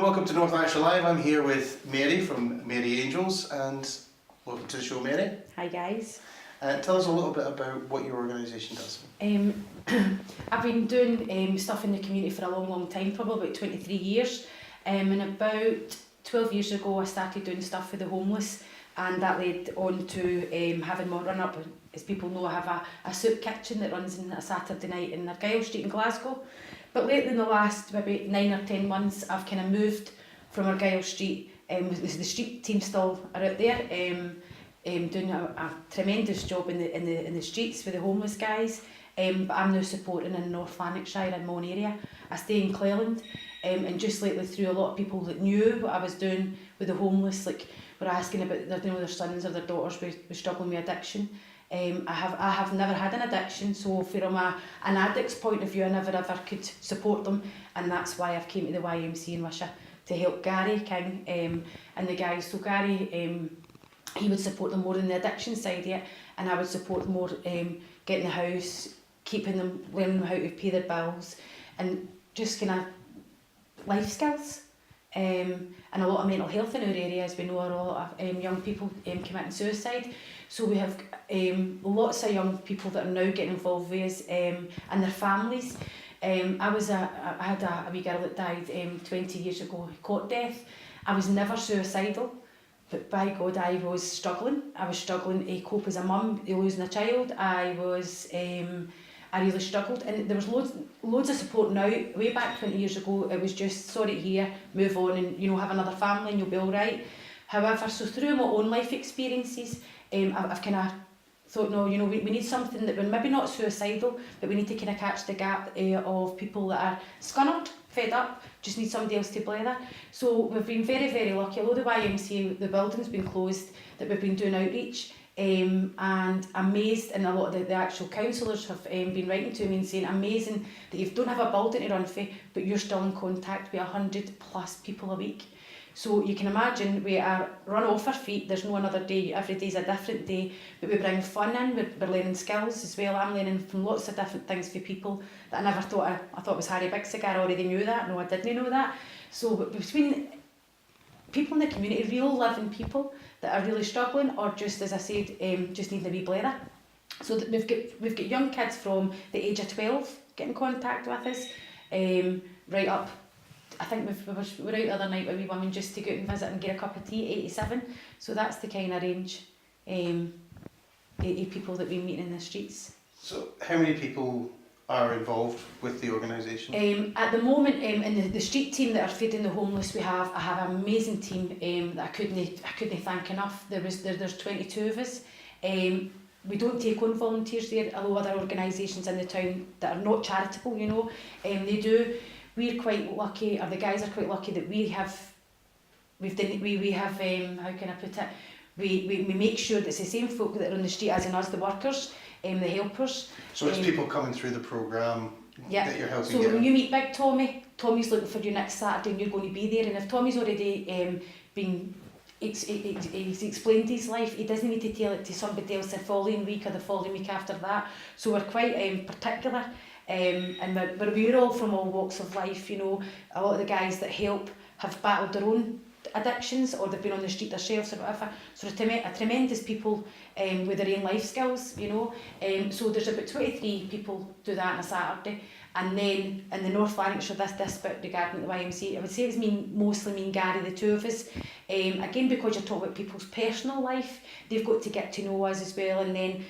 welcome to North Lanarkshire Live. I'm here with Mary from Mary Angels, and welcome to the show, Mary. Hi guys. Tell us a little bit about what your organisation does. I've been doing stuff in the community for a long time, probably about 23 years. And about 12 years ago I started doing stuff for the homeless, and that led on to having more run up. As people know, I have a soup kitchen that runs on a Saturday night in Argyle Street in Glasgow. But lately in the last maybe 9 or 10 months I've kind of moved from Argyle Street. The street team still are out there doing a tremendous job in the streets with the homeless guys. But I'm now supporting in North Lanarkshire in my own area. I stay in Cleland, and just lately through a lot of people that knew what I was doing with the homeless, like were asking about their sons or their daughters were struggling with addiction. I have never had an addiction, so from an addict's point of view I never ever could support them, and that's why I've came to the YMCA in Wishaw to help Gary King and the guys. So Gary, he would support them more in the addiction side of it, and I would support them more getting the house, keeping them, learning how to pay their bills, and just kind of life skills. And a lot of mental health in our area, as we know, a lot of young people committing suicide. So we have lots of young people that are now getting involved with us and their families. I had a wee girl that died 20 years ago, caught death. I was never suicidal, but by God, I was struggling. I was struggling to cope as a mum, losing a child. I really struggled, and there was loads of support now. Way back 20 years ago, it was just sorry to hear, move on, and have another family and you'll be all right. However, so through my own life experiences, I've kind of thought, no, we need something that we're maybe not suicidal, but we need to kind of catch the gap of people that are scunnered, fed up, just need somebody else to blather. So we've been very, very lucky. Although the YMCA, the building's been closed, that we've been doing outreach. And amazed, and a lot of the actual counsellors have been writing to me and saying, amazing that you don't have a building to run for, but you're still in contact with 100+ people a week. So you can imagine we are run off our feet. There's no another day. Every day's a different day, but we bring fun in. We're learning skills as well. I'm learning from lots of different things for people that I never thought. I thought it was Harry Big Cigar. I already knew that. No, I didn't know that. So between people in the community, real living people that are really struggling, or just, as I said, just needing a wee blather. So that we've got young kids from the age of 12 get in contact with us, right up. I think we were out the other night with a wee woman just to go out and visit and get a cup of tea, 87. So that's the kind of range of people that we meet in the streets. So how many people are involved with the organisation? At the moment, in the street team that are feeding the homeless, I have an amazing team that I couldn't thank enough. There's 22 of us. We don't take on volunteers there, although other organisations in the town that are not charitable, they do. We're quite lucky, or the guys are quite lucky that we have how can I put it? We make sure that it's the same folk that are on the street as in us, the workers, the helpers. So it's people coming through the programme that you're helping. So when you meet Big Tommy's looking for you next Saturday and you're going to be there, and if Tommy's already he's explained his life, he doesn't need to tell it to somebody else the following week or the following week after that. So we're quite particular, and we're all from all walks of life. A lot of the guys that help have battled their own addictions, or they've been on the street themselves or whatever. So they're tremendous people with their own life skills, So there's about 23 people do that on a Saturday. And then in the North Lanarkshire, this bit regarding the YMCA, I would say it's mostly me and Gary, the two of us. Again, because you're talking about people's personal life, they've got to get to know us as well, and then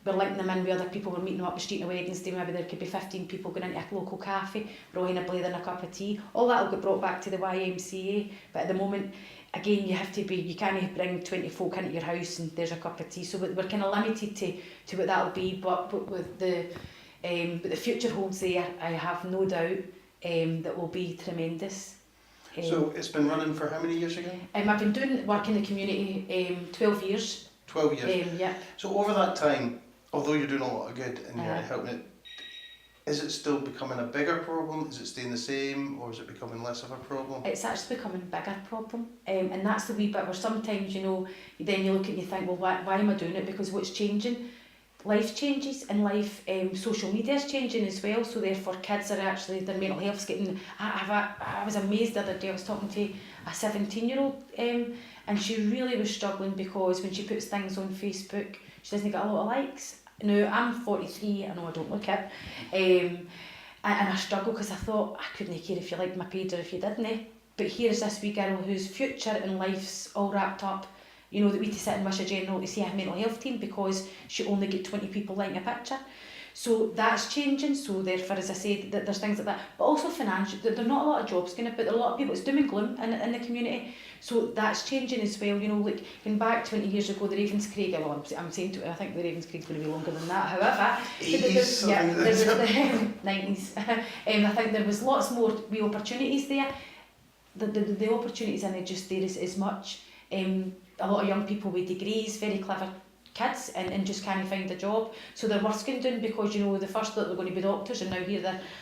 we're linking them in with other people. We're meeting them up the street on a Wednesday. Maybe there could be 15 people going into a local cafe, we're all in a blather and a cup of tea. All that will get brought back to the YMCA. But at the moment, again, you can't bring 20 folk into your house and there's a cup of tea. So we're kind of limited to what that'll be. But with the future holds there, I have no doubt that will be tremendous. So it's been running for how many years again? I've been doing work in the community 12 years. 12 years? Yeah. So over that time, although you're doing a lot of good and you're helping it, is it still becoming a bigger problem? Is it staying the same, or is it becoming less of a problem? It's actually becoming a bigger problem, and that's the wee bit where sometimes, then you look and you think, well, why am I doing it? Because what's changing? life changes and life, social media is changing as well, so therefore kids are actually, their mental health's getting, I was amazed the other day, I was talking to a 17-year-old and she really was struggling because when she puts things on Facebook, she doesn't get a lot of likes. Now, I'm 43, I know I don't look it, and I struggle because I thought, I couldn't care if you liked my page or if you didn't. But here's this wee girl whose future and life's all wrapped up, you know, that we to sit and wish a general to see a mental health team because she only get 20 people liking a picture. So that's changing, so therefore, as I said, that there's things like that. But also financial, there are not a lot of jobs going up, but there are a lot of people, it's doom and gloom in the community. So that's changing as well, you know, like going back 20 years ago, the Ravenscraig, well, I'm saying, I think the Ravenscraig's going to be longer than that, however. 80s, there was the 90s. I think there was lots more wee opportunities there. The opportunities in it just there is as much. A lot of young people with degrees, very clever kids, and just can't find a job. So they're working down because, you know, the first thought they're going to be doctors, and now here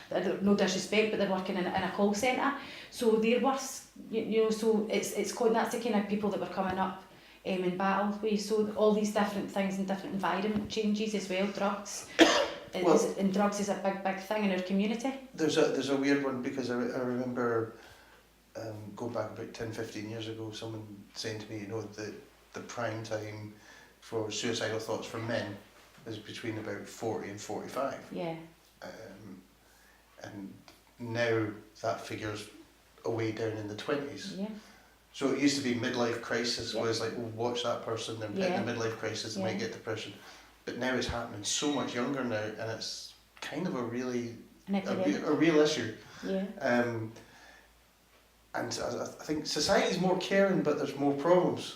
they're no disrespect, but they're working in a call centre. So they're worse, you know, so it's quite, that's the kind of people that were coming up in battle with. So all these different things and different environment changes as well, drugs. And drugs is a big thing in our community. There's a weird one because I remember going back about 10-15 years ago, someone saying to me, you know, the prime time for suicidal thoughts for men is between about 40 and 45. Yeah. And now that figure's away down in the 20s. Yeah. So it used to be midlife crisis, was like, well, watch that person, they're in the midlife crisis, they might get depression. But now it's happening so much younger now, and it's kind of a really a real issue. Yeah. And I think society's more caring, but there's more problems.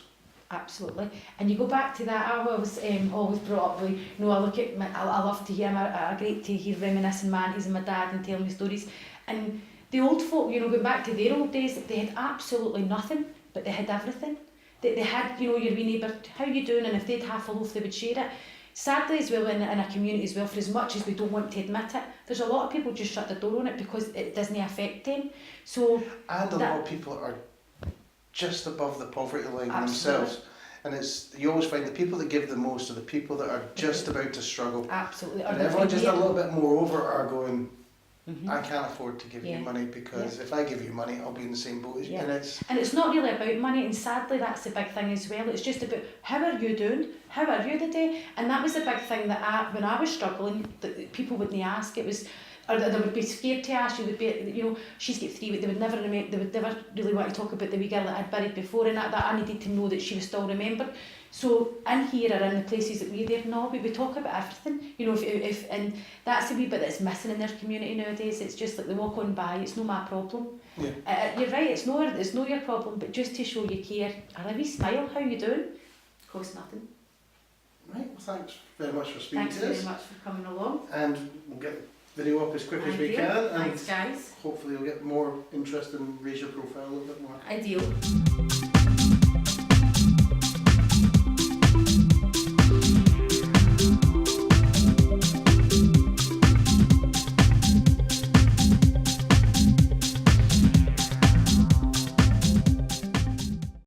Absolutely. And you go back to that, I was always brought up with, you know, I look at I love to hear, I great to hear reminiscing manties and my dad and telling me stories. And the old folk, you know, going back to their old days, they had absolutely nothing, but they had everything. They had, you know, your wee neighbour, how you doing? And if they'd half a loaf, they would share it. Sadly as well, in a community as well, for as much as we don't want to admit it, there's a lot of people just shut the door on it because it doesn't affect them. So and a lot of people are just above the poverty line themselves. And you always find the people that give the most are the people that are just about to struggle. Absolutely. And everyone just a little bit more over are going, I can't afford to give you money because if I give you money, I'll be in the same boat as you. And it's not really about money, and sadly that's the big thing as well. It's just about how are you doing? How are you today? And that was the big thing that when I was struggling, that people wouldn't ask. It was, or they would be scared to ask. You would be, you know, she's got 3, but they would never really want to talk about the wee girl that I'd buried before, and that I needed to know that she was still remembered. So in here or in the places that we're there now, we talk about everything, you know, if and that's a wee bit that's missing in their community nowadays. It's just like they walk on by, it's no my problem. Yeah. You're right, it's no your problem, but just to show you care, a wee smile, how you doing? Costs nothing. Right, well thanks very much for speaking to us. Thanks very much for coming along. And we'll get the video up as quick as we can. Thanks guys. Hopefully you'll get more interest and raise your profile a little bit more. Ideal.